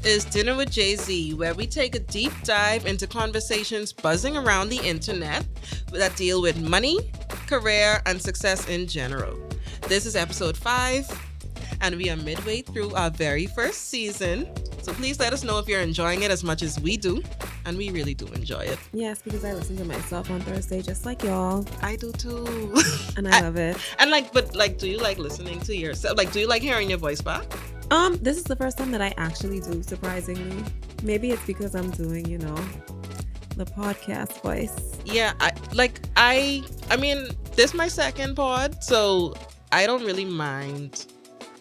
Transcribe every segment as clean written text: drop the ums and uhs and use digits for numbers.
This is Dinner with Jay-Z, where we take a deep dive into conversations buzzing around the internet that deal with money, career, and success in general. This is episode 5, and we are midway through our very first season. So please let us know if you're enjoying it as much as we do, and we really do enjoy it. Yes, because I listen to myself on Thursday just like y'all. I do too. And I love it. And do you like listening to yourself? Like, do you like hearing your voice back? This is the first time that I actually do, surprisingly. Maybe it's because I'm doing, the podcast voice. Yeah, I mean, this is my second pod, so I don't really mind.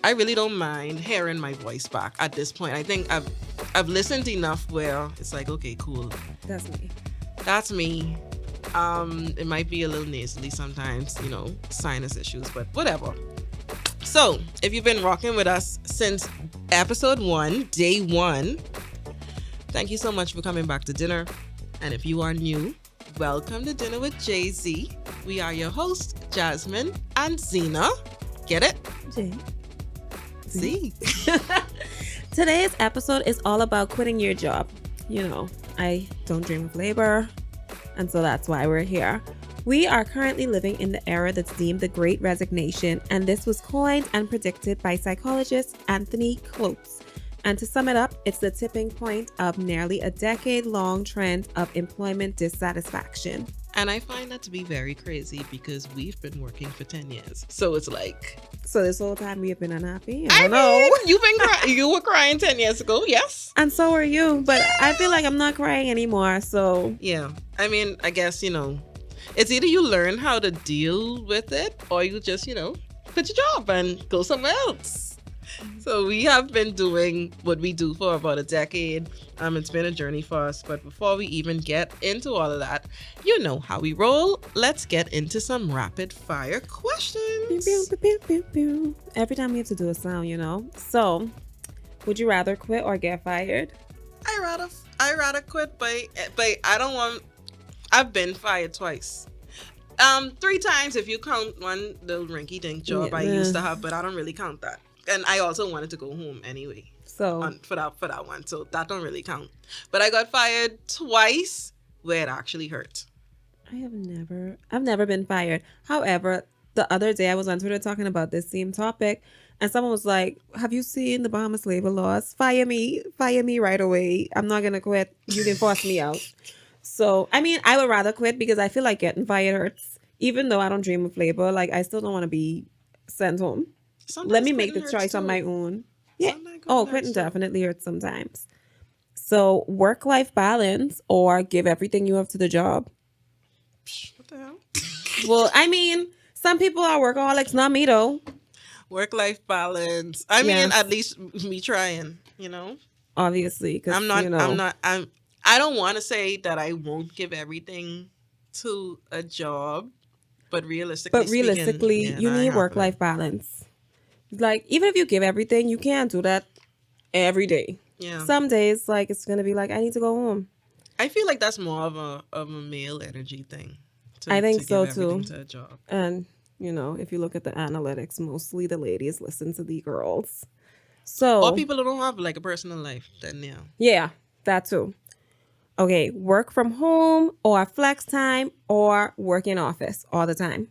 I really don't mind hearing my voice back at this point. I think I've listened enough where it's like, okay, cool. That's me. It might be a little nasally sometimes, sinus issues, but whatever. So, if you've been rocking with us since episode 1, day 1, thank you so much for coming back to dinner. And if you are new, welcome to Dinner with Jay-Z. We are your hosts, Jazmine and Zina. Get it? Jay. Z. Today's episode is all about quitting your job. I don't dream of labor, and so that's why we're here. We are currently living in the era that's deemed the Great Resignation, and this was coined and predicted by psychologist Anthony Klotz. And to sum it up, it's the tipping point of nearly a decade-long trend of employment dissatisfaction. And I find that to be very crazy because we've been working for 10 years. So it's like... So this whole time we have been unhappy? I know. You were crying 10 years ago, yes. And so are you, but I feel like I'm not crying anymore, so... Yeah. I mean, I guess, it's either you learn how to deal with it or you just, quit your job and go somewhere else. So we have been doing what we do for about a decade. It's been a journey for us. But before we even get into all of that, you know how we roll. Let's get into some rapid fire questions. Pew, pew, pew, pew, pew. Every time we have to do a sound, So, would you rather quit or get fired? I rather quit, but I don't want... I've been fired twice. 3 times if you count one little rinky-dink job I used to have, but I don't really count that. And I also wanted to go home anyway. So for that one, so that don't really count. But I got fired twice where it actually hurt. I've never been fired. However, the other day I was on Twitter talking about this same topic, and someone was like, "Have you seen the Bahamas labor laws? Fire me right away. I'm not gonna quit. You can force me out." So, I mean, I would rather quit because I feel like getting fired hurts. Even though I don't dream of labor, like, I still don't want to be sent home. Sometimes let me make the choice on my own. Yeah. Quitting definitely hurts sometimes. So, work-life balance or give everything you have to the job? What the hell? Well, I mean, some people are workaholics, not me though. Work-life balance. I mean, at least me trying, Obviously, because I don't want to say that I won't give everything to a job, but realistically, you need work-life balance. Like, even if you give everything, you can't do that every day. Yeah. Some days, like, it's going to be like, I need to go home. I feel like that's more of a male energy thing. I think so, too. To a job. And, if you look at the analytics, mostly the ladies listen to the girls. So... Or people who don't have, like, a personal life, then, yeah. Yeah, that too. Okay, work from home or flex time or work in office all the time?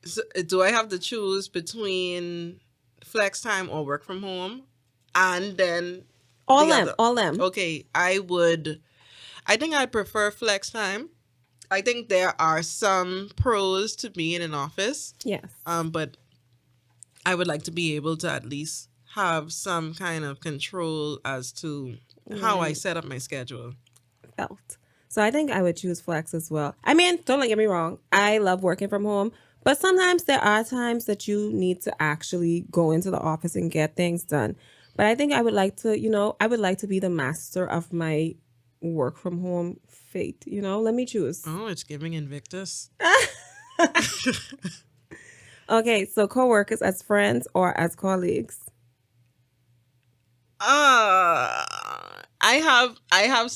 So, do I have to choose between flex time or work from home? And then... All them. Okay, I think I prefer flex time. I think there are some pros to being in an office. Yes. But I would like to be able to at least have some kind of control as to how I set up my schedule. So I think I would choose flex as well. I mean, don't get me wrong. I love working from home, but sometimes there are times that you need to actually go into the office and get things done. But I think I would like to, I would like to be the master of my work from home fate. Let me choose. Oh, it's giving Invictus. Okay, so coworkers as friends or as colleagues? I have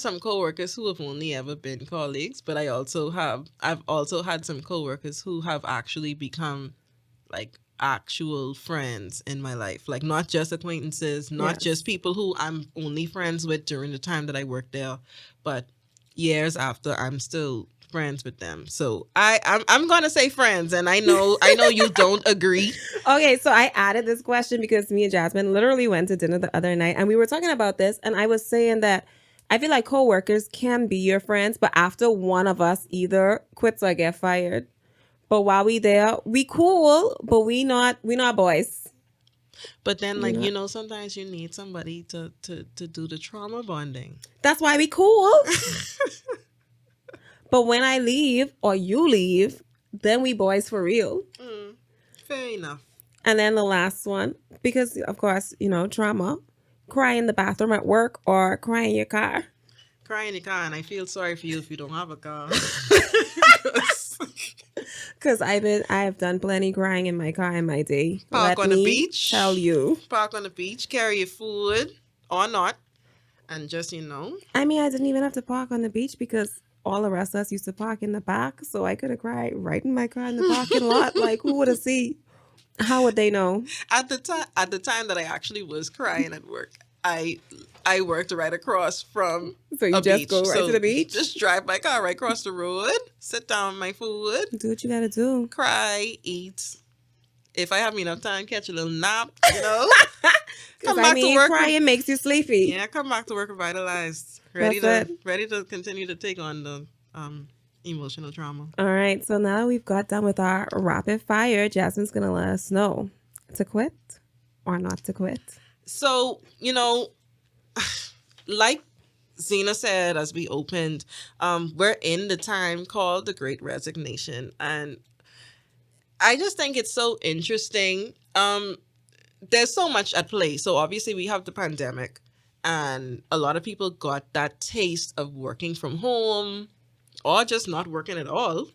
some coworkers who have only ever been colleagues, but I've also had some coworkers who have actually become like actual friends in my life. Like not just acquaintances, not Yes. just people who I'm only friends with during the time that I worked there, but years after I'm still friends with them. So I'm gonna say friends, and I know you don't agree. Okay, so I added this question because me and Jazmine literally went to dinner the other night and we were talking about this, and I was saying that I feel like coworkers can be your friends, but after one of us either quits or get fired. But while we there, we cool, but we not boys. But then, We like, not. sometimes you need somebody to do the trauma bonding. That's why we cool. But when I leave or you leave, then we boys for real. Fair enough. And then the last one, because of course, trauma, cry in the bathroom at work or cry in your car. Cry in the car, and I feel sorry for you if you don't have a car. Because I've done plenty crying in my car in my day. Park Let on the me beach. tell you. Park on the beach, carry your food or not, and just I mean, I didn't even have to park on the beach because all the rest of us used to park in the back, so I could have cried right in my car in the parking lot. Like, who would have seen? How would they know? At the time that I actually was crying at work, I worked right across from So you a just beach. go right to the beach? Just drive my car right across the road, sit down with my food, Do what you gotta do. cry, eat. If I have enough time, catch a little nap, Because I mean, crying makes you sleepy. Yeah, come back to work revitalized, That's ready to continue to take on the emotional trauma. All right, so now that we've got done with our rapid fire, Jasmine's gonna let us know to quit or not to quit. So, like Zina said as we opened, we're in the time called the Great Resignation. And I just think it's so interesting. There's so much at play. So obviously we have the pandemic, and a lot of people got that taste of working from home or just not working at all.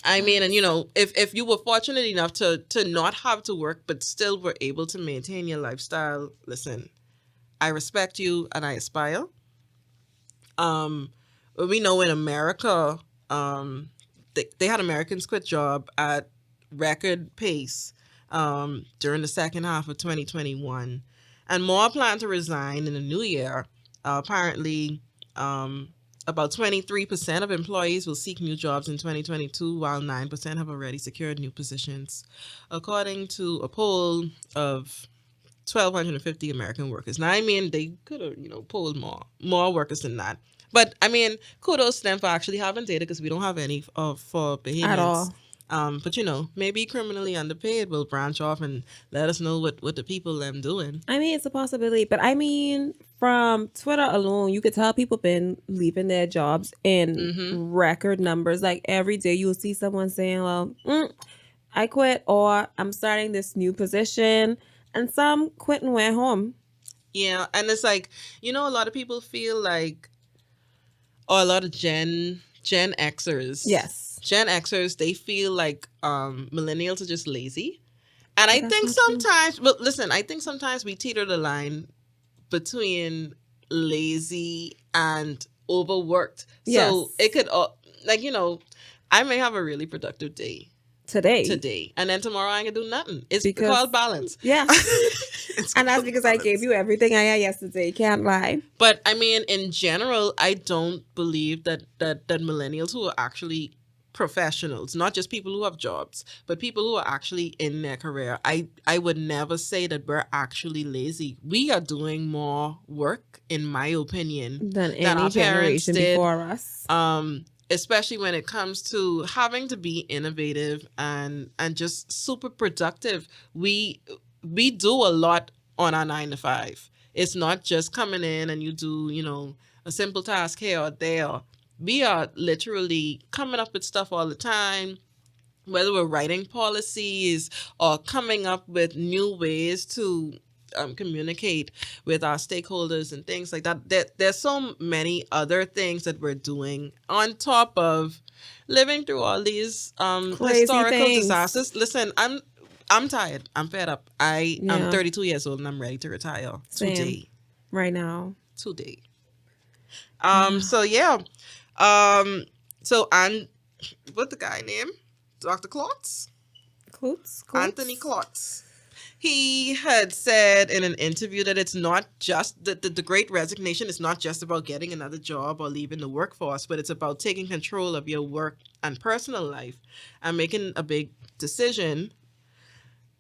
I mean, and if you were fortunate enough to not have to work but still were able to maintain your lifestyle, listen, I respect you and I aspire. We know in America, they had Americans quit job at record pace during the second half of 2021, and more plan to resign in the new year. Apparently, about 23% of employees will seek new jobs in 2022, while 9% have already secured new positions, according to a poll of 1,250 American workers. Now, I mean, they could have, polled more workers than that. But, I mean, kudos to them for actually having data, because we don't have any for behemoths. At all. But, maybe criminally underpaid will branch off and let us know what the people them doing. I mean, it's a possibility, but I mean, from Twitter alone, you could tell people been leaving their jobs in record numbers. Like every day you'll see someone saying, well, I quit, or I'm starting this new position, and some quit and went home. Yeah, and it's like, a lot of people feel like, or a lot of Gen Xers. Yes. Gen Xers, they feel like millennials are just lazy. And I think sometimes we teeter the line between lazy and overworked. Yes. So it could, I may have a really productive day today, and then tomorrow I can do nothing. It's called balance. Yeah. And that's because I gave you everything I had yesterday. Can't lie. But I mean, in general, I don't believe that millennials who are actually professionals, not just people who have jobs, but people who are actually in their career, I would never say that we're actually lazy. We are doing more work, in my opinion, than any generation before us. Especially when it comes to having to be innovative and just super productive. We do a lot on our 9 to 5. It's not just coming in and you do, a simple task here or there. We are literally coming up with stuff all the time, whether we're writing policies or coming up with new ways to communicate with our stakeholders and things like that. There's so many other things that we're doing on top of living through all these historical disasters. Listen, I'm tired. I'm fed up. I'm 32 years old and I'm ready to retire today. Right now. Today. So yeah. So and what the guy name? Dr. Klotz? Anthony Klotz. He had said in an interview that it's not just the Great Resignation is not just about getting another job or leaving the workforce, but it's about taking control of your work and personal life and making a big decision,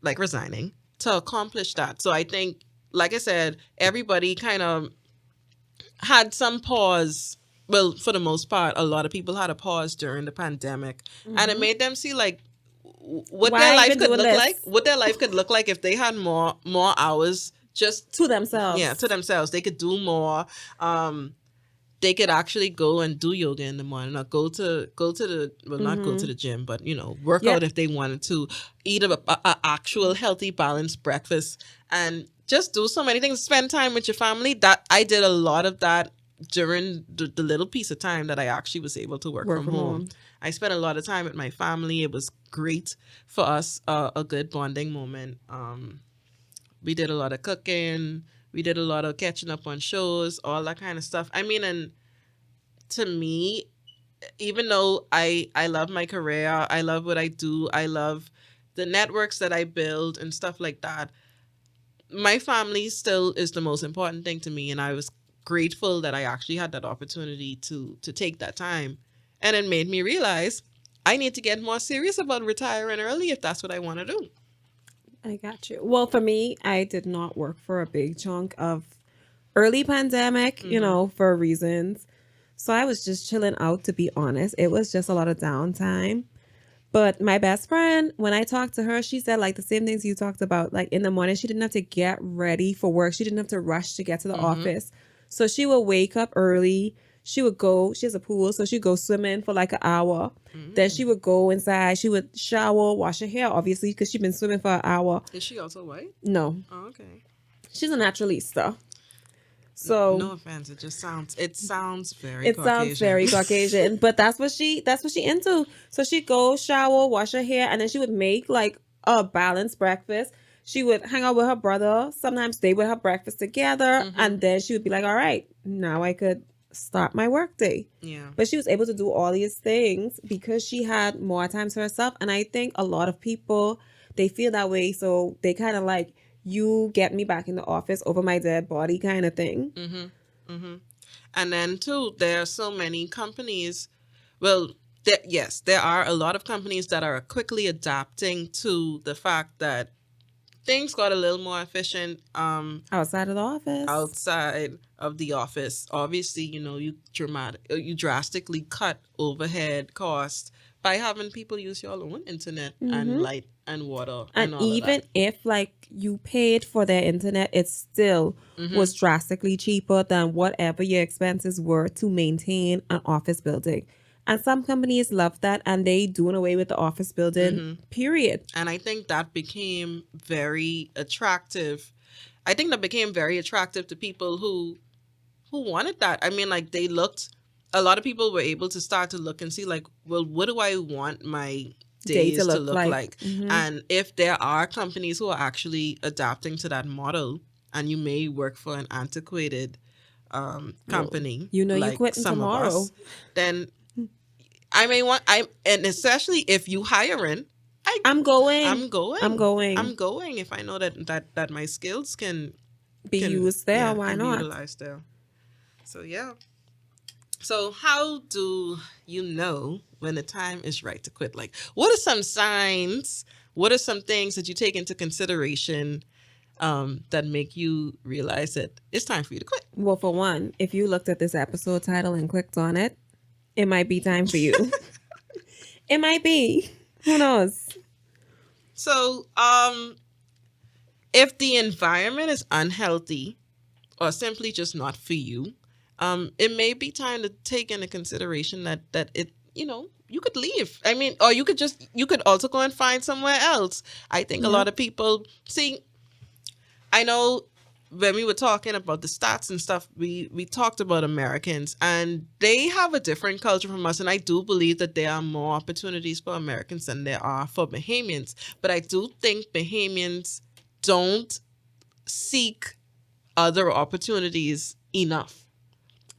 like resigning, to accomplish that. So I think, like I said, everybody kind of had some pause. Well, for the most part, a lot of people had a pause during the pandemic, and it made them see like what Why their life even could doing look this? like. What their life could look like if they had more hours just To themselves. yeah to themselves. They could do more. They could actually go and do yoga in the morning, or go to the well, not go to the gym, but work Yeah. out if they wanted to, eat a actual healthy balanced breakfast, and just do so many things. Spend time with your family. That I did a lot of that during the little piece of time that I actually was able to work from home. I spent a lot of time with my family. It was great for us, a good bonding moment. We did a lot of cooking. We did a lot of catching up on shows, all that kind of stuff. I mean, and to me, even though I love my career, I love what I do, I love the networks that I build and stuff like that, my family still is the most important thing to me, and I was grateful that I actually had that opportunity to take that time. And it made me realize I need to get more serious about retiring early if that's what I want to do. I got you. Well, for me, I did not work for a big chunk of early pandemic, for reasons. So I was just chilling out, to be honest. It was just a lot of downtime. But my best friend, when I talked to her, she said like the same things you talked about. Like in the morning, she didn't have to get ready for work. She didn't have to rush to get to the office. So she would wake up early. She would go, she has a pool, so she'd go swimming for like an hour. Then she would go inside. She would shower, wash her hair, obviously, because she'd been swimming for an hour. Is she also white? No. Oh, okay. She's a naturalista. So no offense, it sounds very it Caucasian. sounds very Caucasian, but that's what she into. So she'd go shower, wash her hair, and then she would make like a balanced breakfast. She would hang out with her brother. Sometimes they would have breakfast together, and then she would be like, "All right, now I could start my work day." Yeah. But she was able to do all these things because she had more time to herself. And I think a lot of people, they feel that way, so they kind of like, you get me back in the office over my dead body kind of thing. And then too, there are so many companies. Well, yes, there are a lot of companies that are quickly adapting to the fact that things got a little more efficient Outside of the office. outside of the office. Obviously, you drastically cut overhead costs by having people use your own internet and light and water And all even of that. if like you paid for their internet, it still was drastically cheaper than whatever your expenses were to maintain an office building. And some companies love that, and they doing away with the office building, period. And I think that became very attractive. I think that became very attractive to people who wanted that. I mean, like a lot of people were able to start to look and see like, well, what do I want my days to look like? And if there are companies who are actually adapting to that model, and you may work for an antiquated company, You like quitting some tomorrow. of us, then and especially if you hiring, I'm going. I'm going. I'm going. I'm going if I know that my skills can Be used there. Why can not? be utilized there. So yeah. So how do you know when the time is right to quit? Like, what are some signs? What are some things that you take into consideration that make you realize that it's time for you to quit? Well, for one, if you looked at this episode title and clicked on it, it might be time for you. It might be. Who knows? So, if the environment is unhealthy or simply just not for you, it may be time to take into consideration that it, you could leave. I mean, or you could also go and find somewhere else. I think a lot of people see. I know when we were talking about the stats and stuff, we talked about Americans, and they have a different culture from us. And I do believe that there are more opportunities for Americans than there are for Bahamians. But I do think Bahamians don't seek other opportunities enough.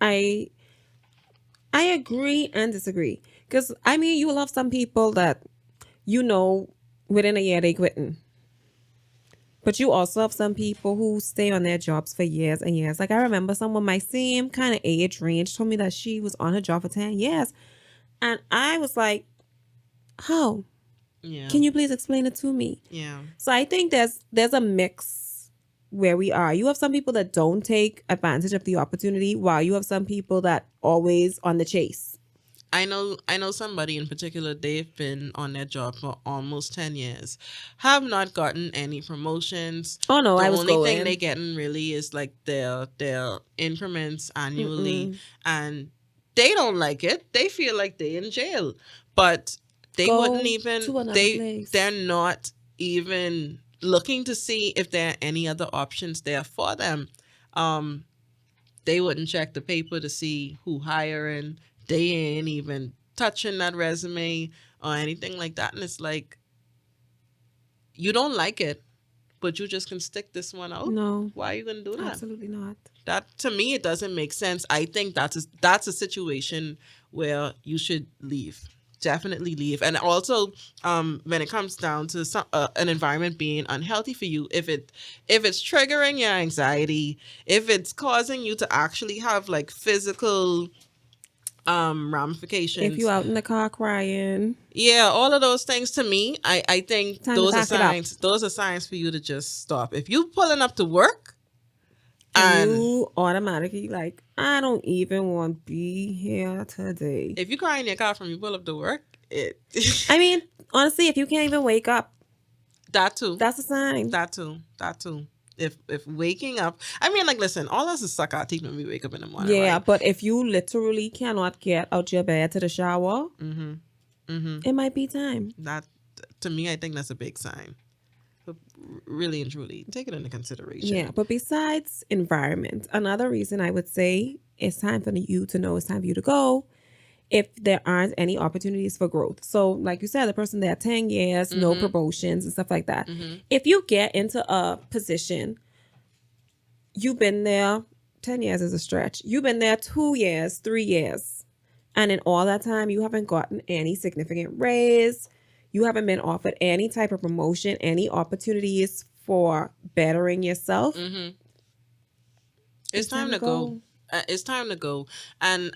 I agree and disagree. Because, I mean, you will have some people that, within a year they quitting. But you also have some people who stay on their jobs for years and years. Like I remember someone my same kind of age range told me that she was on her job for 10 years. And I was like, how? Yeah. Can you please explain it to me? Yeah. So I think there's a mix where we are. You have some people that don't take advantage of the opportunity, while you have some people that always on the chase. I know somebody in particular, they've been on their job for almost 10 years, have not gotten any promotions. Oh no, The I was only thing going. they getting really is like their increments annually, and they don't like it. They feel like they in jail. But they Go wouldn't even to another place. they're not even looking to see if there are any other options there for them. Um they wouldn't check the paper to see who hiring. They ain't even touching that resume or anything like that. And it's like, you don't like it, but you just can stick this one out. No, Why are you gonna do that? absolutely not. That, to me, it doesn't make sense. I think that's a situation where you should leave. Definitely leave. And also, when it comes down to an environment being unhealthy for you, if it's triggering your anxiety, if it's causing you to actually have like physical ramifications, If you out in the car crying, yeah, all of those things, to me, I think Time to those are pack it up. signs. Those are signs for you to just stop. If you pulling up to work and and you automatically like, I don't even want to be here today. if you cry in your car from you pull up to work, it I mean, honestly, if you can't even wake up, that too. that's a sign. That too. That too. If waking up, I mean, like, listen, all us is suck our teeth when we wake up in the morning. Yeah, right? but if you literally cannot get out your bed to the shower, Mm-hmm. it might be time. That, to me, I think that's a big sign. But really and truly, take it into consideration. Yeah, but besides environment, another reason I would say it's time for you to know it's time for you to go if there aren't any opportunities for growth. So like you said, the person there 10 years, no promotions and stuff like that. If you get into a position, you've been there, 10 years is a stretch. You've been there 2 years, 3 years. And in all that time, you haven't gotten any significant raise. You haven't been offered any type of promotion, any opportunities for bettering yourself. It's time to go. It's time to go. And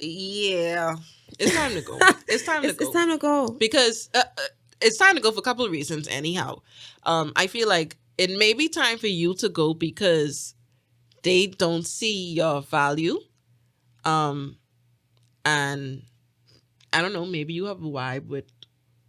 yeah, it's time to go. It's time to go. It's time to go. Because it's time to go for a couple of reasons. Anyhow, I feel like it may be time for you to go because they don't see your value. And I don't know, maybe you have a vibe with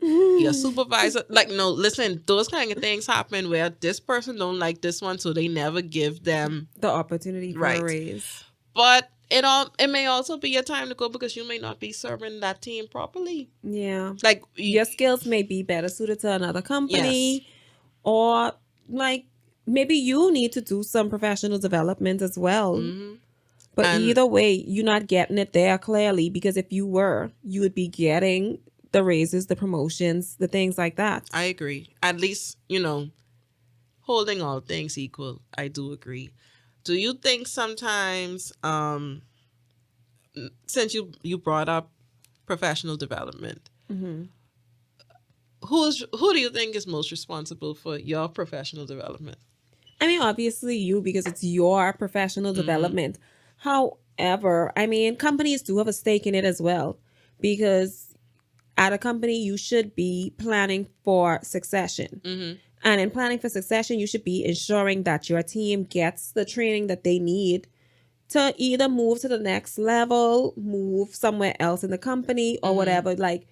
your supervisor. Like, no, listen, those kind of things happen where this person don't like this one, so they never give them the opportunity for a raise. But it may also be your time to go because you may not be serving that team properly. Yeah. Like, your skills may be better suited to another company, or like maybe you need to do some professional development as well. But either way, you're not getting it there clearly, because if you were, you would be getting the raises, the promotions, the things like that. I agree. At least, holding all things equal, I do agree. Do you think sometimes, since you brought up professional development, who do you think is most responsible for your professional development? I mean, obviously you, because it's your professional development. However, I mean, companies do have a stake in it as well, because at a company, you should be planning for succession. And in planning for succession, you should be ensuring that your team gets the training that they need to either move to the next level, move somewhere else in the company, or whatever. Like,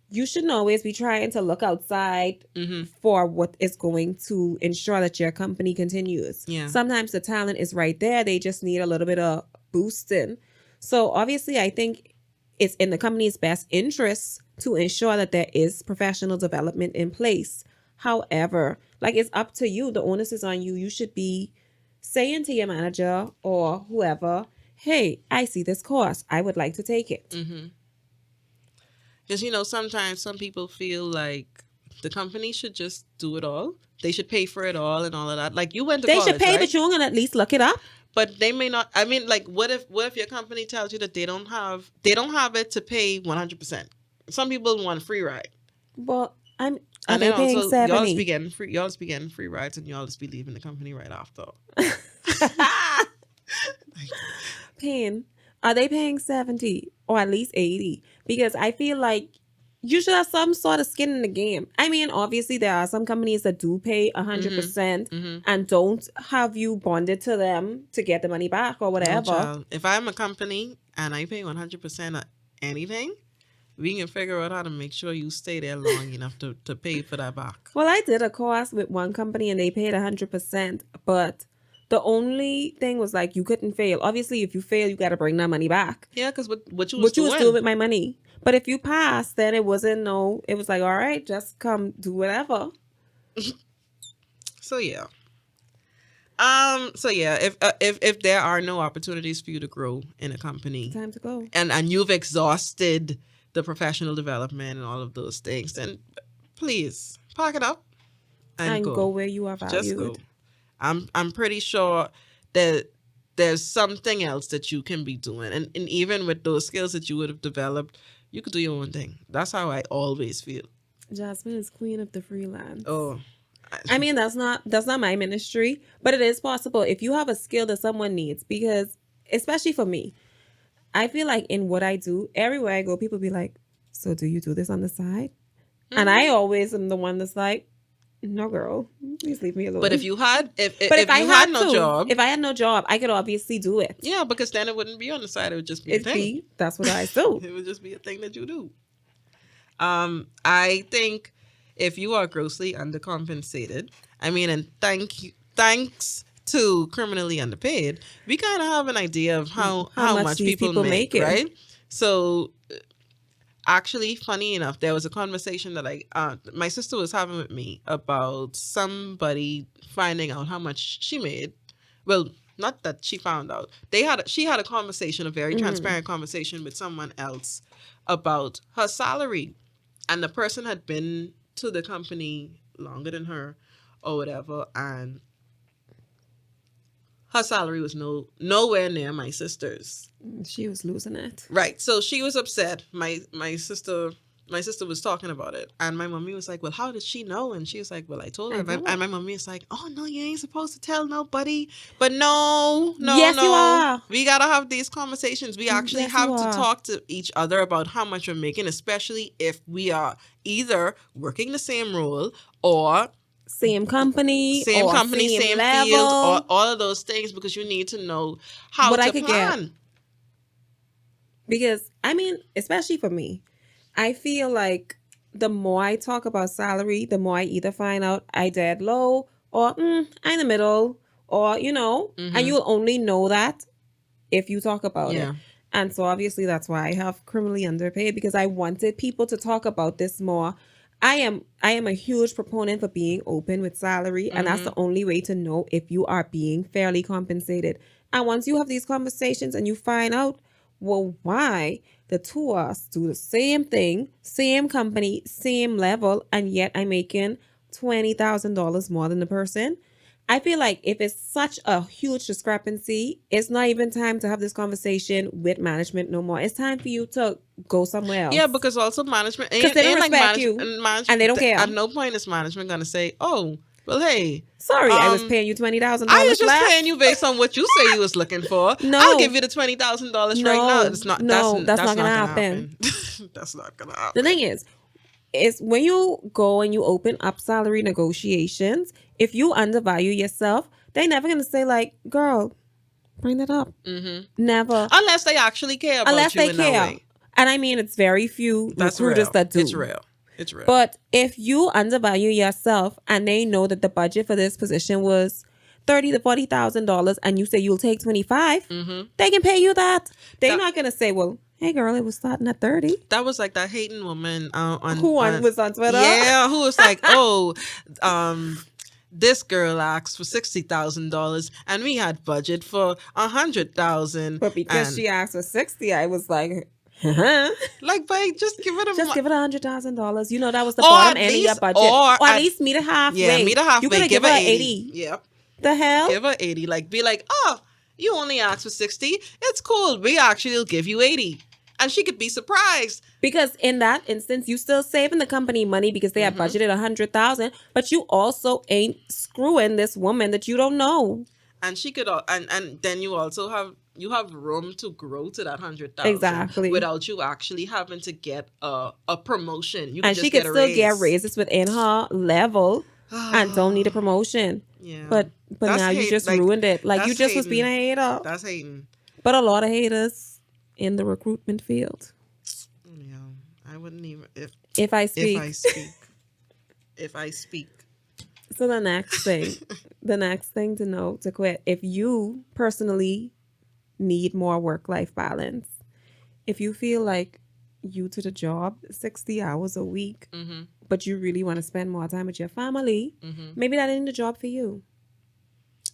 you should always be trying to look outside for what is going to ensure that your company continues. Yeah. Sometimes the talent is right there. They just need a little bit of boosting. So obviously, I think it's in the company's best interest to ensure that there is professional development in place. However, like, it's up to you. The onus is on you. You should be saying to your manager or whoever, hey, I see this course. I would like to take it. Because, sometimes some people feel like the company should just do it all. They should pay for it all and all of that. Like, you went to college, should pay, right? but you're going to at least look it up. But they may not. I mean, like, what if your company tells you that they don't have it to pay 100%? Some people want a free ride. Well, Are And they then paying also, y'all just be 70? getting free rides, and y'all just be leaving the company right after. Paying. Are they paying 70 or at least 80? Because I feel like you should have some sort of skin in the game. I mean, obviously there are some companies that do pay 100% and don't have you bonded to them to get the money back or No, whatever. child. If I'm a company and I pay 100% of anything, we can figure out how to make sure you stay there long enough to pay for that back. Well, I did a course with one company and they paid 100%, but the only thing was like you couldn't fail. Obviously, if you fail, you got to bring that money back. Yeah, because what you was What you was doing. doing with my money. But if you pass, then it wasn't it was like, all right, just come do whatever. So yeah. If there are no opportunities for you to grow in a company, Time to go. and you've exhausted the professional development and all of those things, then please pack it up and go where you are valued. Just go. I'm pretty sure that there's something else that you can be doing, and even with those skills that you would have developed, you could do your own thing. That's how I always feel. Jazmine is queen of the freelance. Oh, I mean, that's not my ministry, but it is possible if you have a skill that someone needs, because especially for me, I feel like in what I do, everywhere I go, people be like, so do you do this on the side? And I always am the one that's like, no, girl, please leave me alone. But if you had, if I you had no job, if I had no job, I could obviously do it. Yeah, because then it wouldn't be on the side; it would just be a thing. That's what I do. It would just be a thing that you do. I think if you are grossly undercompensated, I mean, and thanks to criminally underpaid, we kind of have an idea of how much people make, right? So. Actually, funny enough, there was a conversation that my sister was having with me about somebody finding out how much she made. Well, not that she found out. She had a conversation, a very transparent conversation with someone else about her salary. And the person had been to the company longer than her or whatever. And her salary was nowhere near my sister's. She was losing it. Right. So she was upset. My sister was talking about it. And my mommy was like, well, how did she know? And she was like, well, I told her. And my mommy is like, oh, no, you ain't supposed to tell nobody. But no. Yes, you are. We got to have these conversations. We actually have to talk to each other about how much we're making, especially if we are either working the same role or same company, same level. field, or all of those things, because you need to know how to plan. Get. Because, I mean, especially for me, I feel like the more I talk about salary, the more I either find out I dead low or I'm in the middle, or, and you'll only know that if you talk about it. And so obviously that's why I have criminally underpaid, because I wanted people to talk about this more. I am a huge proponent for being open with salary, and that's the only way to know if you are being fairly compensated. And once you have these conversations and you find out, well, why the two of us do the same thing, same company, same level, and yet I'm making $20,000 more than the person, I feel like if it's such a huge discrepancy, it's not even time to have this conversation with management no more. It's time for you to go somewhere else. Yeah, because also management, because they don't respect you, and they don't care. At no point is management going to say, oh, well, hey, sorry, I was paying you $20,000. I was just paying you based on what you say you was looking for. No, I'll give you the $20,000 right now. It's not. That's not gonna happen. That's not gonna happen. The thing is when you go and you open up salary negotiations, if you undervalue yourself, they're never gonna say like, "Girl, bring that up." Never, unless they actually care about you in that way. And I mean, it's very few recruiters that do. It's real. It's real. But if you undervalue yourself and they know that the budget for this position was $30,000 to $40,000 and you say you'll take 25, they can pay you that. They're not gonna say, well, hey girl, it was starting at 30. That was like that hating woman was on Twitter. Yeah, who was like, oh, this girl asked for $60,000 and we had budget for $100,000. But because she asked for 60, I was like, like, babe, just give it $100,000. That was the bottom end of your budget, or at least meet her halfway. Yeah, meet her halfway. You could give her 80. Yep. The hell? Give her 80. Like, be like, oh, you only asked for 60. It's cool. We actually will give you 80. And she could be surprised. Because in that instance, you still saving the company money because they have budgeted 100,000, but you also ain't screwing this woman that you don't know. And she could, and then you also have room to grow to that 100,000 Exactly. without you actually having to get a promotion. You And just she could get a still raise. get raises within her level and don't need a promotion. Yeah. But That's now you hate. just Like, ruined it. Like you that's just was hating. being a hater. That's hating. But a lot of haters in the recruitment field. Yeah, I wouldn't even If I speak. If I speak. So the next thing to know to quit, if you personally need more work-life balance, if you feel like you to the job 60 hours a week, but you really want to spend more time with your family, maybe that ain't the job for you.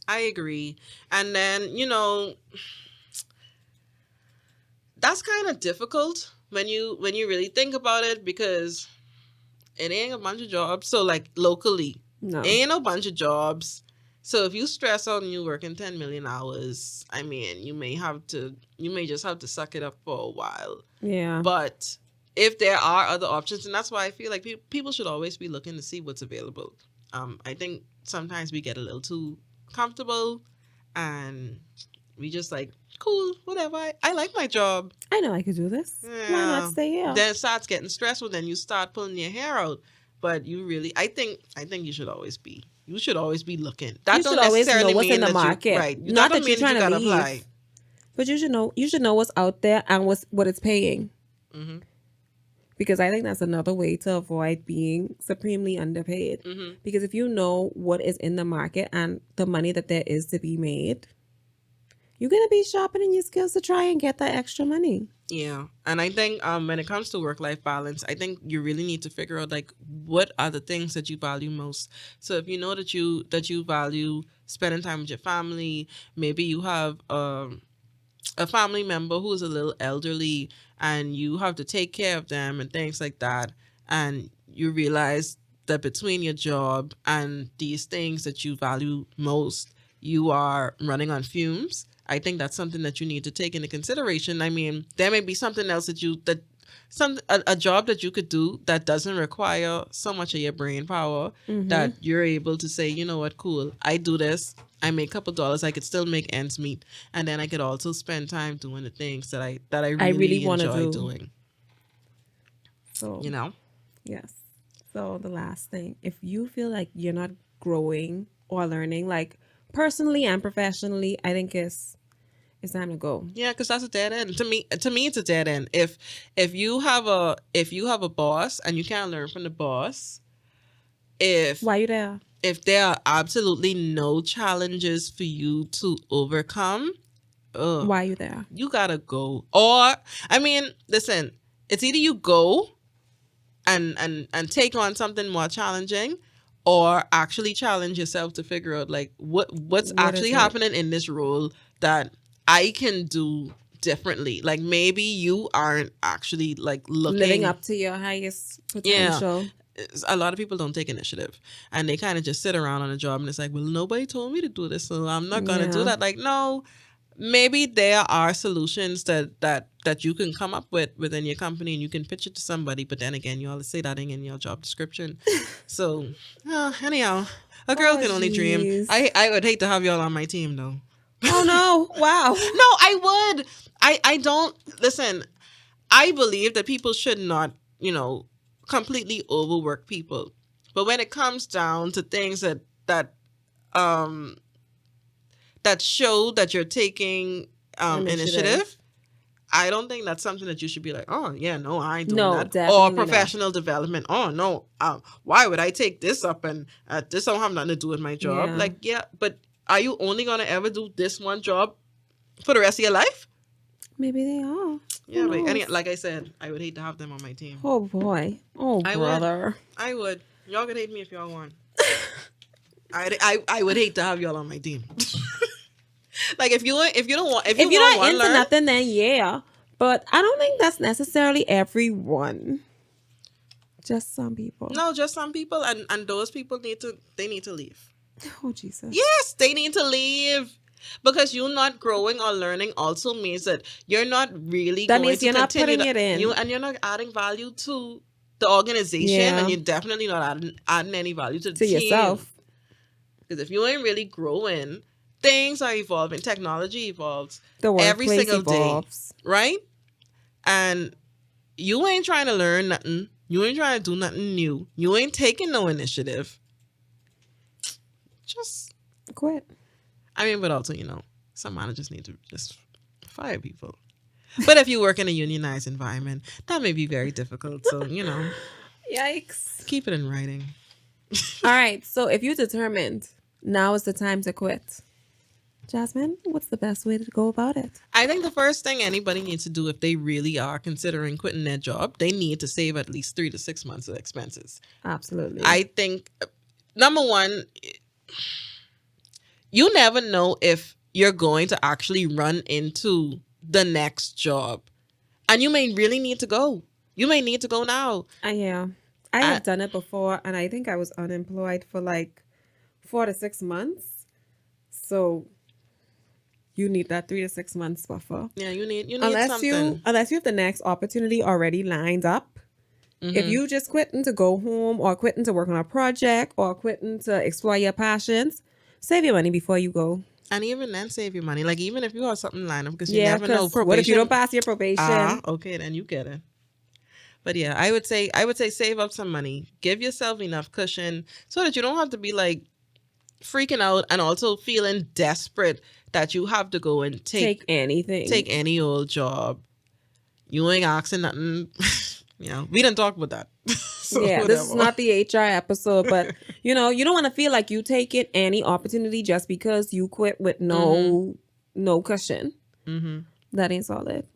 I agree. And then, that's kind of difficult when you really think about it, because it ain't a bunch of jobs. So like locally, ain't a bunch of jobs. So if you stress on you working 10 million hours, I mean, you may just have to suck it up for a while. Yeah. But if there are other options, and that's why I feel like people should always be looking to see what's available. I think sometimes we get a little too comfortable and we just like, cool, whatever. I like my job. I know I could do this. Yeah. Why not stay here? Then it starts getting stressful. Then you start pulling your hair out. But you really, I think you should always be. You should always be looking. That you don't should always necessarily know what's mean in the that market. Right. Not that you're trying to gotta leave. apply. But you should know what's out there and what it's paying. Mm-hmm. Because I think that's another way to avoid being supremely underpaid. Mm-hmm. Because if you know what is in the market and the money that there is to be made, you're going to be sharpening your skills to try and get that extra money. Yeah. And I think when it comes to work-life balance, I think you really need to figure out like what are the things that you value most. So if you know that you value spending time with your family, maybe you have a family member who is a little elderly and you have to take care of them and things like that, and you realize that between your job and these things that you value most, you are running on fumes. I think that's something that you need to take into consideration. I mean, there may be something else a job that you could do that doesn't require so much of your brain power, that you're able to say, you know what, cool, I do this, I make a couple dollars, I could still make ends meet, and then I could also spend time doing the things that I really want to enjoy do. doing. So, Yes. So the last thing, if you feel like you're not growing or learning, like personally and professionally, I think it's time to go. Yeah, because that's a dead end. To me, it's a dead end. If you have a boss and you can't learn from the boss, why you there? If there are absolutely no challenges for you to overcome, why you there? You gotta go. Or I mean, listen, it's either you go and take on something more challenging, or actually challenge yourself to figure out like what's actually happening in this role that I can do differently. Like maybe you aren't actually like living up to your highest potential. Yeah. A lot of people don't take initiative and they kind of just sit around on a job and it's like, well, nobody told me to do this, so I'm not gonna do that. Like, no, maybe there are solutions that you can come up with within your company and you can pitch it to somebody, but then again, you always say that in your job description. So anyhow, a girl can only dream. I would hate to have y'all on my team though. Oh no. Wow. No, I would. I don't listen. I believe that people should not, completely overwork people. But when it comes down to things that show that you're taking initiative, I don't think that's something that you should be like, oh yeah, no, I ain't doing that. Or professional development. Oh no, why would I take this up and this don't have nothing to do with my job? Yeah. Like, yeah, but are you only gonna ever do this one job for the rest of your life? Maybe they are. Yeah, but like I said, I would hate to have them on my team. Oh boy. Oh brother. I would. Y'all can hate me if y'all want. I would hate to have y'all on my team. Like if you're not into learn, nothing, then yeah. But I don't think that's necessarily everyone. Just some people. No, just some people, and those people need to leave. Oh Jesus. Yes, they need to leave. Because you not growing or learning also means that you're not really That going means to you're not continue putting it in. you're not adding value to the organization, Yeah. and you're definitely not adding any value to the To team. yourself. Because if you ain't really growing, things are evolving. Technology evolves The every workplace single evolves. day, right? And you ain't trying to learn nothing. You ain't trying to do nothing new. You ain't taking no initiative. Just, Quit. I mean, but also, some managers need to just fire people. But if you work in a unionized environment, that may be very difficult. So, Yikes. keep it in writing. All right. So if you're determined, now is the time to quit. Jazmine, what's the best way to go about it? I think the first thing anybody needs to do if they really are considering quitting their job, they need to save at least 3 to 6 months of expenses. Absolutely. I think, number one, you never know if you're going to actually run into the next job. And you may really need to go. You may need to go now. Yeah. I have done it before, and I think I was unemployed for like 4 to 6 months. So you need that 3 to 6 months buffer. Yeah, you need Unless something. unless you have the next opportunity already lined up. If you just quitting to go home, or quitting to work on a project, or quitting to explore your passions, save your money before you go. And even then, save your money. Like, even if you have something lined up, because you Yeah, never know. because what if you don't pass your probation? Okay, then you get it. But yeah, I would say save up some money. Give yourself enough cushion so that you don't have to be like freaking out and also feeling desperate that you have to go and Take anything. Take any old job. You ain't asking nothing. We didn't talk about that. So yeah, whatever. This is not the HR episode, but you don't want to feel like you taking any opportunity just because you quit with no cushion. Mm-hmm. That ain't solid.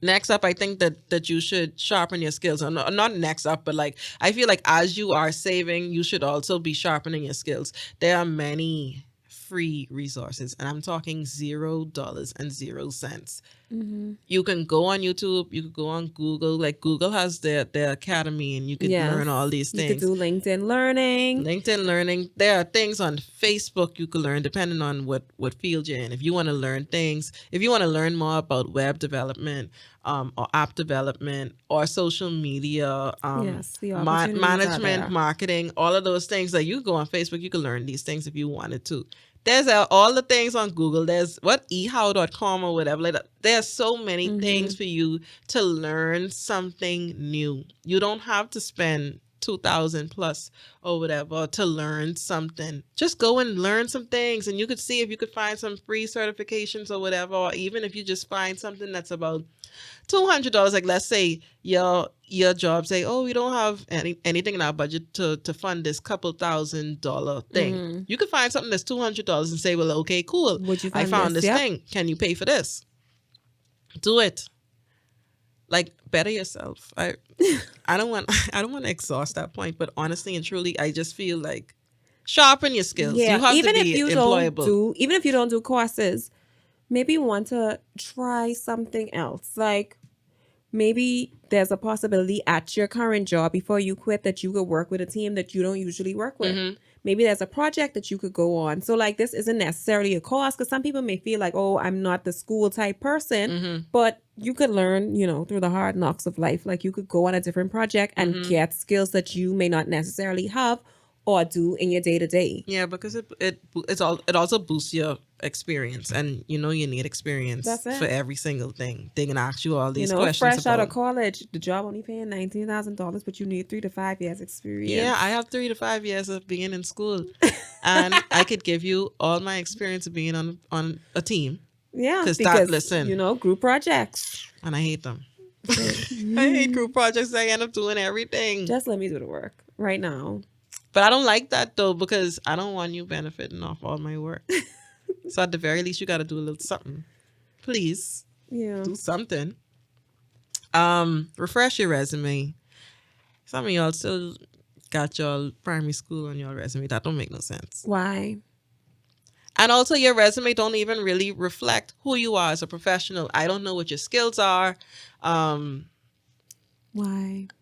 Next up, I think that you should sharpen your skills. Not next up, but like, I feel like as you are saving, you should also be sharpening your skills. There are many free resources, and I'm talking $0 and 0 cents. Mm-hmm. You can go on YouTube, you could go on Google. Like, Google has their academy, and you can learn all these things. You could do LinkedIn Learning. There are things on Facebook you could learn depending on what field you're in. If you want to learn things, if you want to learn more about web development, or app development, or social media, management, marketing, all of those things, like, you go on Facebook, you can learn these things if you wanted to. There's all the things on Google. There's ehow.com or whatever. Like that. There's so many things for you to learn something new. You don't have to spend $2,000 plus or whatever to learn something. Just go and learn some things, and you could see if you could find some free certifications or whatever, or even if you just find something that's about $200. Like, let's say your job say, oh, we don't have anything in our budget to fund this couple $1,000 thing. You could find something that's $200 and say, well, okay, cool. I found this thing. Can you pay for this? Do it. Like, better yourself. I don't want to exhaust that point, but honestly and truly, I just feel like sharpen your skills. Yeah, you have even to be if you employable. Even if you don't do courses, maybe you want to try something else. Like, maybe there's a possibility at your current job before you quit that you could work with a team that you don't usually work with. Maybe there's a project that you could go on. So, like, this isn't necessarily a course, because some people may feel like, oh, I'm not the school type person, but you could learn, through the hard knocks of life. Like, you could go on a different project and get skills that you may not necessarily have or do in your day to day. Yeah, because it also boosts your experience, and you need experience for every single thing. They can ask you all these questions. Fresh out of college, the job only paying $19,000, but you need 3 to 5 years experience. Yeah, I have 3 to 5 years of being in school, and I could give you all my experience of being on a team. Yeah, because group projects, and I hate them. I hate group projects. I end up doing everything. Just let me do the work right now. But I don't like that, though, because I don't want you benefiting off all my work. So at the very least, you got to do a little something. Please. Yeah. Do something. Refresh your resume. Some of y'all still got your primary school on your resume. That don't make no sense. Why? And also, your resume don't even really reflect who you are as a professional. I don't know what your skills are. Why?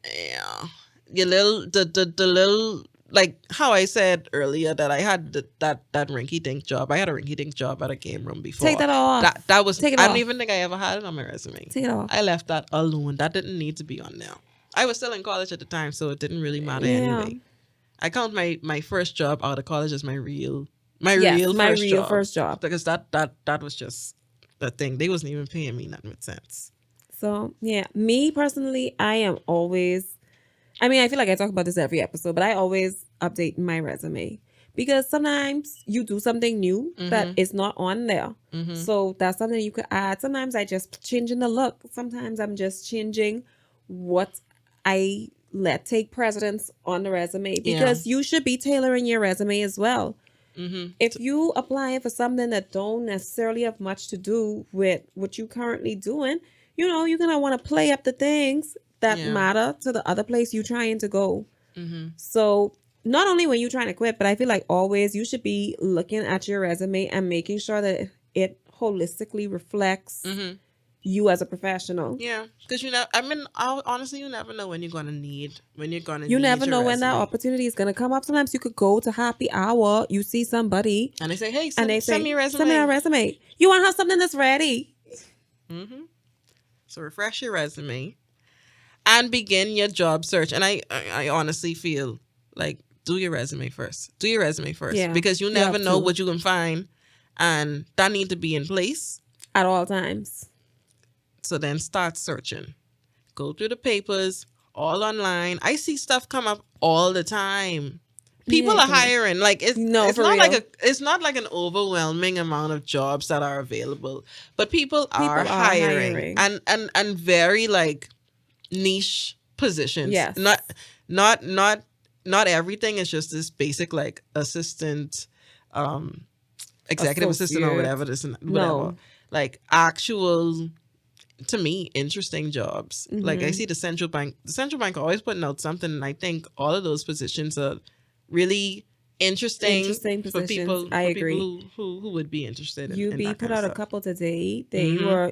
Yeah. Your little like how I said earlier that I had that rinky dink job. I had a rinky dink job at a game room before. Take that off. That was. Take it I off. don't even think I ever had it on my resume. Take it off. I left that alone. That didn't need to be on there. I was still in college at the time, so it didn't really matter anyway. I count my first job out of college as my real first job because that was just the thing. They wasn't even paying me nothing with sense. So yeah, me personally, I am always. I mean, I feel like I talk about this every episode, but I always update my resume because sometimes you do something new that is not on there. So that's something you could add. Sometimes I just changing the look. Sometimes I'm just changing what I let take precedence on the resume because you should be tailoring your resume as well. If you applying for something that don't necessarily have much to do with what you currently doing, you know, you're gonna want to play up the things that matter to the other place you're trying to go. So not only when you're trying to quit, but I feel like always you should be looking at your resume and making sure that it holistically reflects you as a professional. Yeah, because honestly, you never know when you're gonna need You never know when that opportunity is gonna come up. Sometimes you could go to happy hour, you see somebody, and they say, "Hey, send me your resume. Send me a resume. You You want to have something that's ready." So refresh your resume and begin your job search. And I honestly feel like do your resume first. Because you never know what you can find, and that need to be in place at all times. So then start searching. Go through the papers, all online. I see stuff come up all the time. People are hiring. Like it's not like an overwhelming amount of jobs that are available, but people are hiring. And very like niche positions. Yes. Not everything is just this basic like assistant, executive assistant or whatever this and whatever. No. Like actual, to me, interesting jobs. Like I see the central bank always putting out something, and I think all of those positions are really interesting for people. I agree. People who would be interested in UB that put out a couple today. They were,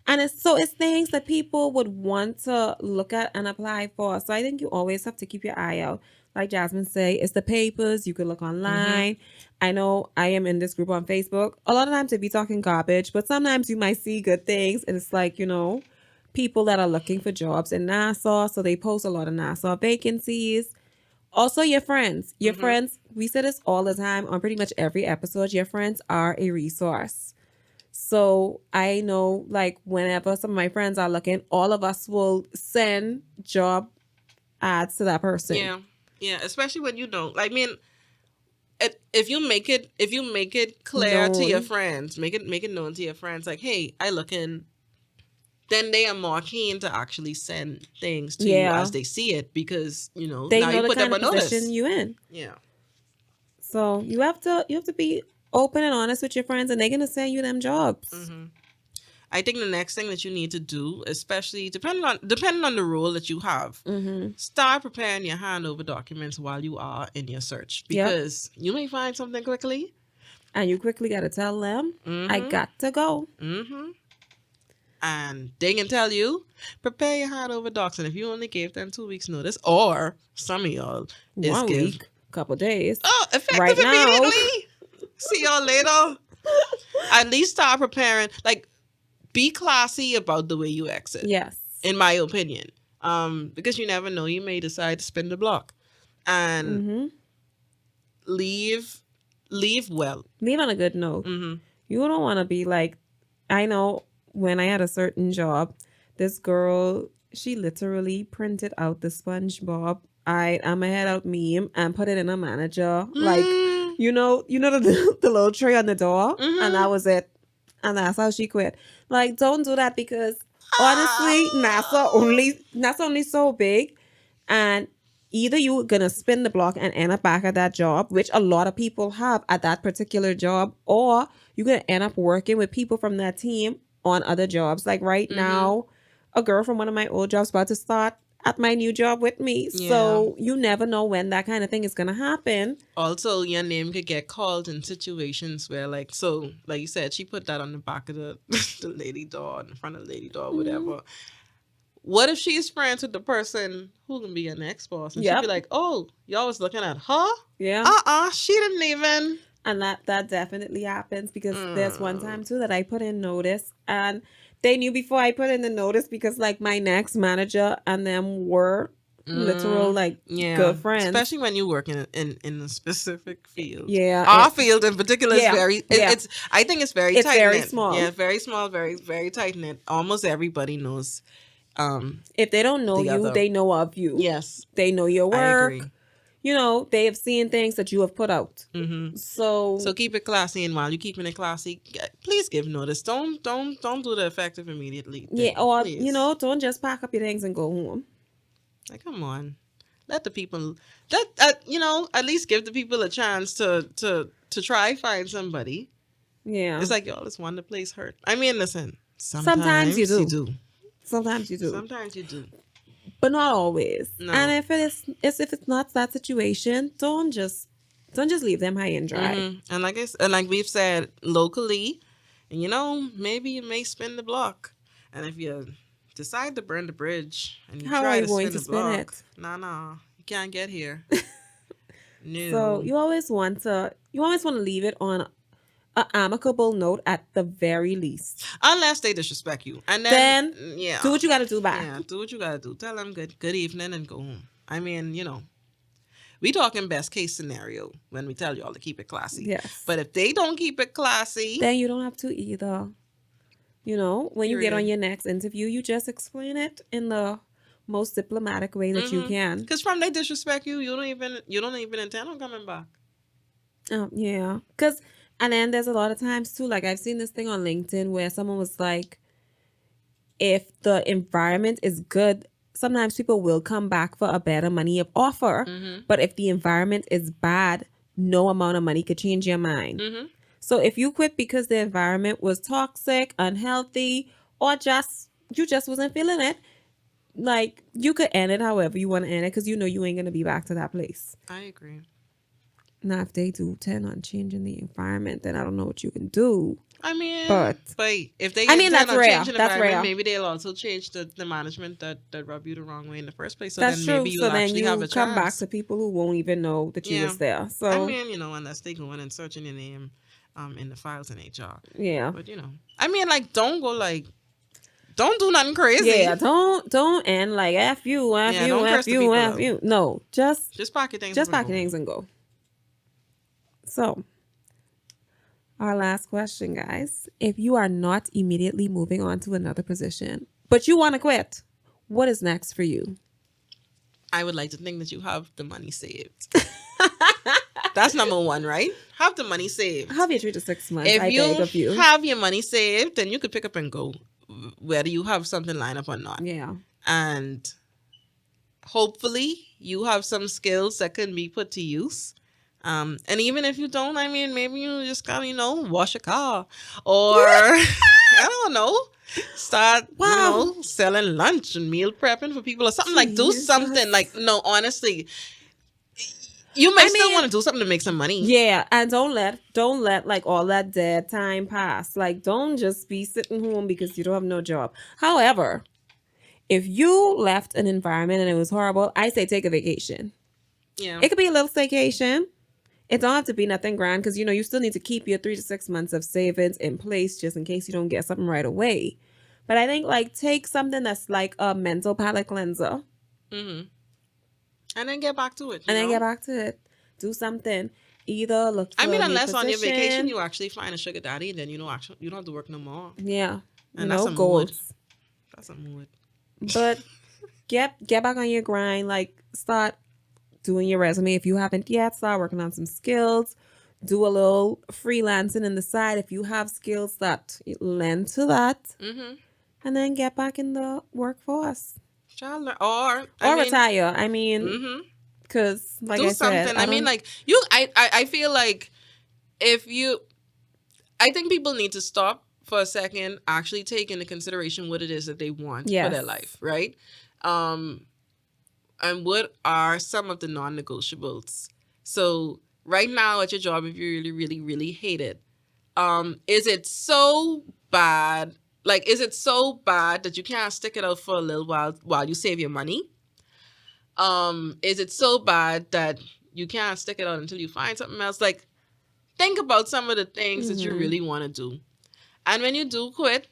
and it's things that people would want to look at and apply for. So I think you always have to keep your eye out. Like Jazmine say, it's the papers. You could look online. I know I am in this group on Facebook. A lot of times they be talking garbage, but sometimes you might see good things. And it's like, people that are looking for jobs in Nassau. So they post a lot of Nassau vacancies. Also, your friends. Your friends, we say this all the time on pretty much every episode. Your friends are a resource. So I know, like, whenever some of my friends are looking, all of us will send job ads to that person. Yeah, especially when you don't. I mean, if you make it clear to your friends, make it known to your friends, like, hey, I looking. Then they are more keen to actually send things to you as they see it because they now know you the put kind them of on position notice. you in. Yeah. So you have to be open and honest with your friends, and they're gonna send you them jobs. I think the next thing that you need to do, especially depending on the role that you have, start preparing your handover documents while you are in your search because you may find something quickly, and you quickly got to tell them, I got to go. And they can tell you, prepare your handover docs. And if you only gave them 2 weeks notice, or some of y'all is 1 week, couple days. Oh, effective right immediately. See y'all later. At least start preparing. Like, be classy about the way you exit. Yes. In my opinion. Because you never know. You may decide to spin the block. And leave well. Leave on a good note. You don't want to be like, I know when I had a certain job, this girl, she literally printed out the SpongeBob I'm a head out meme and put it in a manager. Like, the little tray on the door, and that was it. And that's how she quit. Like, don't do that because honestly, NASA only so big, and either you're gonna spin the block and end up back at that job, which a lot of people have at that particular job, or you're gonna end up working with people from that team on other jobs. Like right now, a girl from one of my old jobs about to start at my new job with me. Yeah. So you never know when that kind of thing is going to happen. Also, your name could get called in situations where like you said, she put that on the back of the lady door, in front of the lady door, whatever. what if she's friends with the person who can be your next boss? And she'd Yep. be like, oh, y'all was looking at her? Yeah. She didn't even. And that definitely happens because there's one Mm. time too that I put in notice and they knew before I put in the notice because like my next manager and them were literal like Yeah. good friends. Especially when you work in a specific field. Yeah. Our field in particular is Yeah, very yeah. it's I think it's very It's tight very knit. small. Yeah, very small, very, very tight knit. Almost everybody knows. If they don't know the you, other. they know of you. Yes. They know your I work. agree. You know, they have seen things that you have put out. Mm-hmm. So keep it classy, and while you're keeping it classy, please give notice. Don't do the effective immediately thing, yeah, or please. you know, don't just pack up your things and go home. Like, come on, let the people at least give the people a chance to try find somebody. Yeah, It's like, y'all, this one the place hurt. I mean, listen, sometimes you do. Sometimes you do. Sometimes you do. But not always. No. And if it's not that situation, don't just leave them high and dry. Mm-hmm. And like we've said locally, and maybe you may spin the block. And if you decide to burn the bridge and you How try are you to going spin to the spin block, it? nah, you can't get here. No. So you always want to leave it on an amicable note at the very least. Unless they disrespect you, and then yeah, do what you got to do back. Yeah, do what you gotta do. Tell them good evening and go home. I mean, we talking best case scenario when we tell y'all to keep it classy. Yes. But if they don't keep it classy, then you don't have to either. When you get on Period. your next interview, you just explain it in the most diplomatic way that you can. Because from they disrespect you, you don't even intend on coming back. Yeah. And then there's a lot of times too, like I've seen this thing on LinkedIn where someone was like, if the environment is good, sometimes people will come back for a better money of offer. Mm-hmm. But if the environment is bad, no amount of money could change your mind. Mm-hmm. So if you quit because the environment was toxic, unhealthy, or you just wasn't feeling it, like you could end it however you want to end it because you ain't gonna be back to that place. I agree. Now if they do tend on changing the environment, then I don't know what you can do. I mean, but if they that's rare. That's rare. Maybe they'll also change the management that rub you the wrong way in the first place. So that's then true. maybe So then you have a come back chance. to people who won't even know that you was there. So I mean, unless they go in and searching your name in the files in HR. Yeah. But I mean, like, don't do nothing crazy. Yeah, don't end like F you, F Yeah, you, don't curse F the you, people F out. you. No, just pack your things. pack your things and go. So, our last question, guys. If you are not immediately moving on to another position, but you want to quit, what is next for you? I would like to think that you have the money saved. That's number one, right? Have the money saved. Have your 3 to 6 months. If I beg of you. have your money saved, then you could pick up and go, whether you have something lined up or not. Yeah. And hopefully you have some skills that can be put to use. And even if you don't, I mean, maybe you just gotta, wash a car, or I don't know, start, selling lunch and meal prepping for people or something. Like, do something. Like, no, honestly, you may still want to do something to make some money. Yeah, and don't let like all that dead time pass. Like, don't just be sitting home because you don't have no job. However, if you left an environment and it was horrible, I say take a vacation. Yeah, it could be a little staycation. It don't have to be nothing grand because you still need to keep your 3 to 6 months of savings in place just in case you don't get something right away. But I think like take something that's like a mental palate cleanser. Mm-hmm. And then get back to it. Then get back to it. Do something. Either look for unless a on your vacation you actually find a sugar daddy, then you don't have to work no more. Yeah. And that's a goals. mood. That's a mood. But get back on your grind. Like, start doing your resume. If you haven't yet, start working on some skills. Do a little freelancing on the side. If you have skills that lend to that. Mm-hmm. And then get back in the workforce. Or retire. I mean, because like do I said, something. I mean, like I feel like I think people need to stop for a second, actually take into consideration what it is that they want for their life, right? And what are some of the non-negotiables? So right now at your job, if you really, really, really hate it, is it so bad Like, is it so bad that you can't stick it out for a little while you save your money? Is it so bad that you can't stick it out until you find something else? Like, think about some of the things that you really want to do. And when you do quit,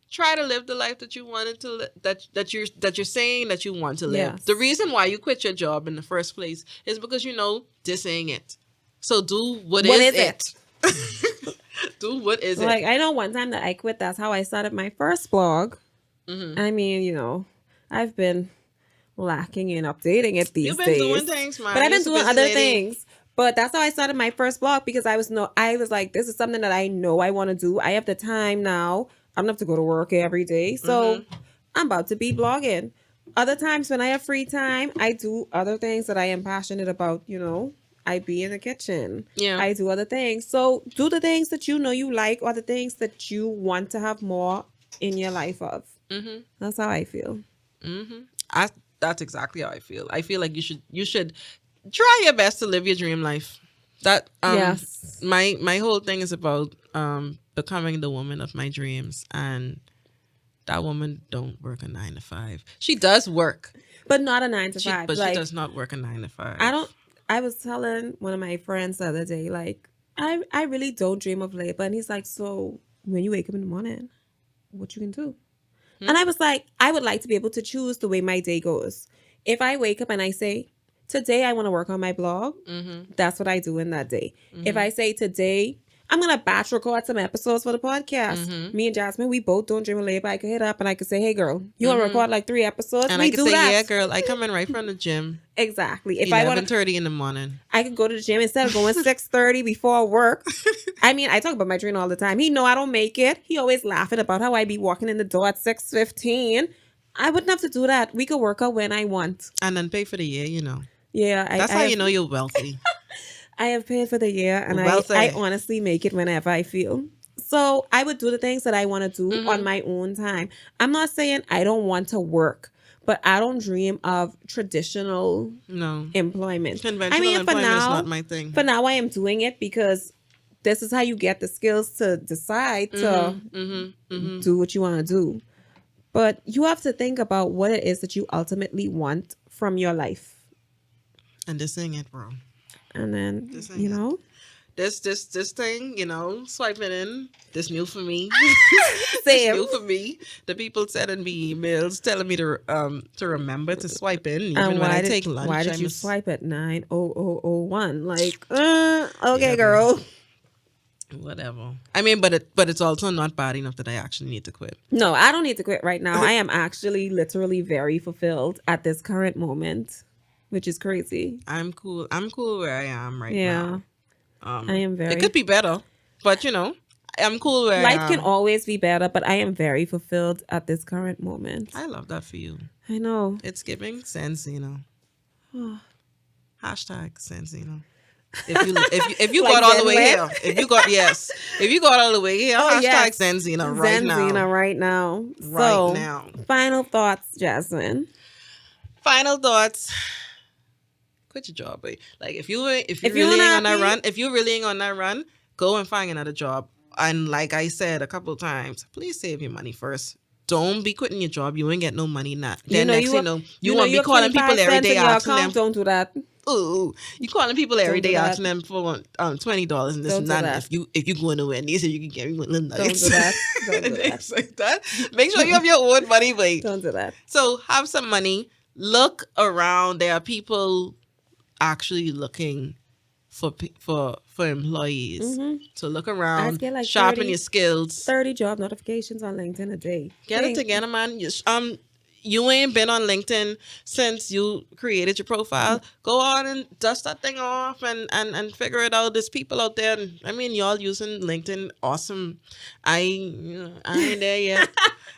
try to live the life that you wanted to that you're saying that you want to live. Yes. The reason why you quit your job in the first place is because this ain't it. So do what is it? Do what is it? Like, I know one time that I quit, that's how I started my first blog. Mm-hmm. I mean, I've been lacking in updating it these You've been days. doing things, man. But I've been You're a doing busy other lady. things. But that's how I started my first blog, because I was like, this is something that I know I want to do. I have the time now. I don't have to go to work every day. So I'm about to be blogging. Other times when I have free time, I do other things that I am passionate about. I be in the kitchen. Yeah. I do other things. So do the things that you know you like, or the things that you want to have more in your life of. Mm-hmm. That's how I feel. Mm-hmm. That's exactly how I feel. I feel like you should try your best to live your dream life. That Yes. My whole thing is about becoming the woman of my dreams, and that woman don't work a 9 to 5. She does work, But not a 9 to 5. but she does not work a 9 to 5. I was telling one of my friends the other day, like, I really don't dream of labor. And he's like, so when you wake up in the morning, what you can do? And I was like, I would like to be able to choose the way my day goes. If I wake up and I say, today I want to work on my blog, that's what I do in that day. If I say today, I'm going to batch record some episodes for the podcast. Me and Jazmine, we both don't dream of labor. I could hit up and I could say, hey, girl, you want to record like 3 episodes? And we I could do say, that. yeah, girl, I come in right from the gym. Exactly. If I want 11:30 in the morning. I could go to the gym instead of going 6:30 before work. I mean, I talk about my trainer all the time. He know I don't make it. He always laughing about how I be walking in the door at 6:15. I wouldn't have to do that. We could work out when I want. And then pay for the year, Yeah. That's how you know you're wealthy. I have paid for the year, and Wealthy. I honestly make it whenever I feel. So I would do the things that I want to do on my own time. I'm not saying I don't want to work, but I don't dream of traditional employment. Conventional employment is not my thing. For now, I am doing it because this is how you get the skills to decide to do what you want to do. But you have to think about what it is that you ultimately want from your life. And this ain't it, bro. And then, This thing, swiping in, this new for me. Same. This new for me. The people sending me emails telling me to remember to swipe in even when I take lunch. Why did you swipe at 9:00:01? Like, okay, girl. Whatever. I mean, but it's also not bad enough that I actually need to quit. No, I don't need to quit right now. I am actually literally very fulfilled at this current moment, which is crazy. I'm cool. I'm cool where I am right now. I am very. It could be better, but I'm cool where I am. Life can always be better, but I am very fulfilled at this current moment. I love that for you. I know. It's giving sense, Hashtag sense, If you Like got all the way Zen here, if you got all the way here, hashtag yes. Zenzina right now. Zenzina right now. Right now. Final thoughts, Jazmine. Final thoughts. Quit your job, babe. Like if you really ain't on that run, go and find another job. And like I said a couple of times, please save your money first. Don't be quitting your job. You ain't get no money now. Then you want to be calling people every day asking them. Don't do that. Ooh, you calling people every day asking them for $20 and this and that. If you go nowhere, and they say you can get me one little nuggets. Don't do that. Don't do Things like that. Make sure you have your own money, babe. Don't do that. So have some money. Look around. There are people actually looking for employees. So look around, get like sharpen 30 your skills. 30 job notifications on LinkedIn a day. Get it together, man. You ain't been on LinkedIn since you created your profile. Go on and dust that thing off and figure it out. There's people out there. I mean, y'all using LinkedIn. Awesome. I ain't there yet.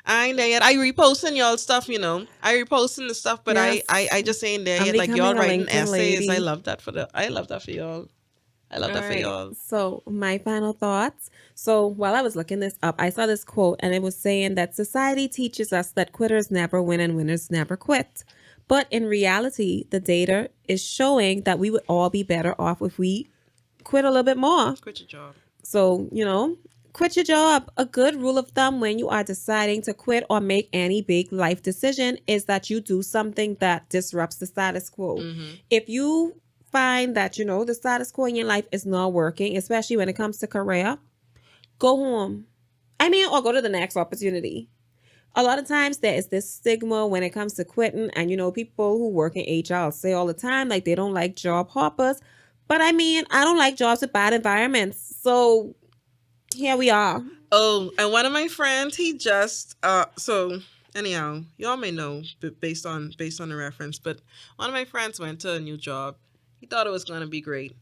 I reposting y'all stuff, I reposting the stuff, but Yes. I just ain't there yet. Like y'all writing essays. I love that for y'all. I love that for y'all. So my final thoughts. So while I was looking this up, I saw this quote and it was saying that society teaches us that quitters never win and winners never quit. But in reality, the data is showing that we would all be better off if we quit a little bit more. Quit your job. So, Quit your job. A good rule of thumb when you are deciding to quit or make any big life decision is that you do something that disrupts the status quo. Mm-hmm. If you find that, the status quo in your life is not working, especially when it comes to career, go home. Or go to the next opportunity. A lot of times there is this stigma when it comes to quitting, and people who work in HR say all the time like they don't like job hoppers. But I don't like jobs with bad environments. So here we are. Oh, and one of my friends, he just so anyhow, y'all may know based on the reference, but one of my friends went to a new job. He thought it was gonna be great.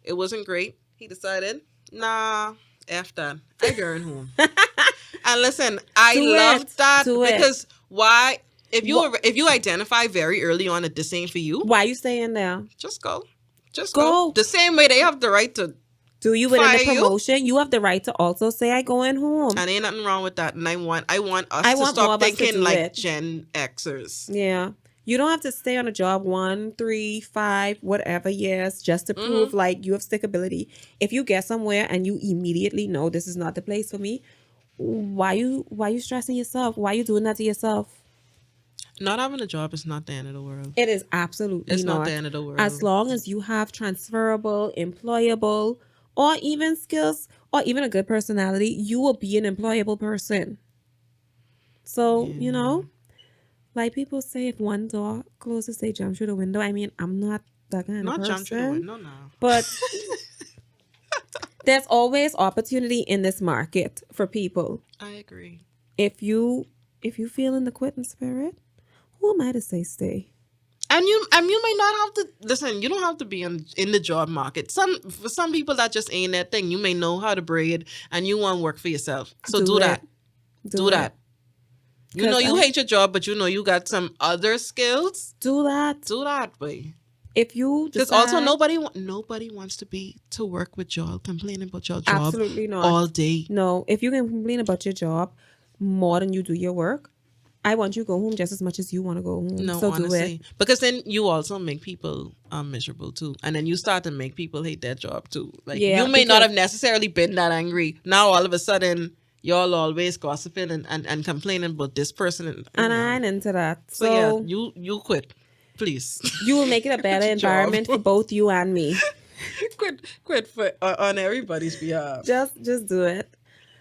It wasn't great. He decided, nah, F that. I going home. And listen, I love that because why? If you identify very early on that this ain't for you, why you staying there? Just go. Just go. The same way they have the right to do you win the promotion, you have the right to also say I going home. And ain't nothing wrong with that. And I want us to stop thinking like Gen Xers. Yeah. You don't have to stay on a job 1, 3, 5, whatever years just to prove like you have stickability. If you get somewhere and you immediately know this is not the place for me, why you stressing yourself? Why you doing that to yourself? Not having a job is not the end of the world. It is absolutely not the end of the world. As long as you have transferable, employable, or even skills, or even a good personality, you will be an employable person. So, like people say, if one door closes, they jump through the window. I'm not that kind of person. Not jump through the window now. But there's always opportunity in this market for people. I agree. If you feel in the quitting spirit, who am I to say stay? And you may not have to listen. You don't have to be in the job market. For some people that just ain't that thing. You may know how to braid, and you want to work for yourself. So do that. Do that. You hate your job, but you got some other skills. Do that. Do that, boy. If you because also nobody wants to work with y'all complaining about your job. Absolutely not. All day. No, if you can complain about your job more than you do your work, I want you to go home just as much as you want to go home. No, so honestly. Do it. Because then you also make people miserable too. And then you start to make people hate their job too. Like you may not have necessarily been that angry. Now all of a sudden y'all always gossiping and complaining about this person. And I ain't into that. So yeah, you quit. Please. You will make it a better environment for both you and me. quit for on everybody's behalf. Just do it.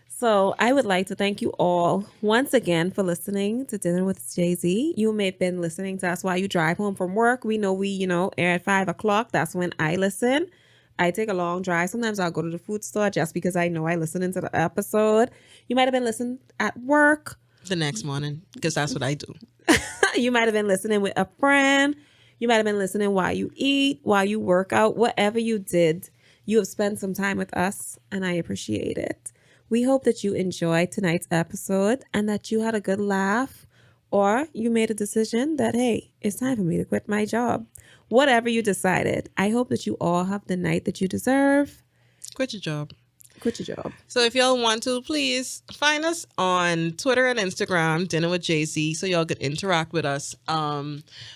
So I would like to thank you all once again for listening to Dinner with Jay-Z. You may have been listening to us while you drive home from work. We know we, air at 5 o'clock. That's when I listen. I take a long drive. Sometimes I'll go to the food store just because I know I listen into the episode. You might have been listening at work. The next morning, because that's what I do. You might have been listening with a friend. You might have been listening while you eat, while you work out, whatever you did. You have spent some time with us, and I appreciate it. We hope that you enjoyed tonight's episode and that you had a good laugh, or you made a decision that, hey, it's time for me to quit my job. Whatever you decided, I hope that you all have the night that you deserve. Quit your job. Quit your job. So if y'all want to, please find us on Twitter and Instagram, Dinner with Jay-Z, so y'all can interact with us.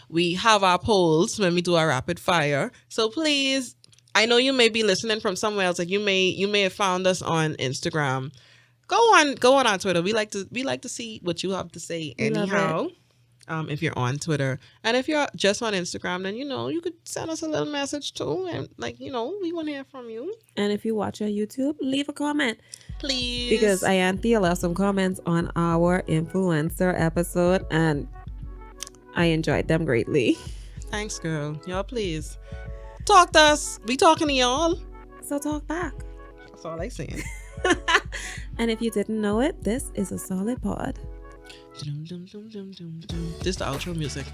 We have our polls when we do our rapid fire. So please, I know you may be listening from somewhere else. Like you may have found us on Instagram. Go on our Twitter. We like to see what you have to say anyhow. If you're on Twitter, and if you're just on Instagram, then you could send us a little message too, and we want to hear from you. And if you watch on YouTube, leave a comment, please, because I and Thea left some comments on our influencer episode, and I enjoyed them greatly. Thanks, girl. Y'all, please talk to us. We talking to y'all, so talk back. That's all I saying. And if you didn't know it, this is a solid pod. This is the outro music.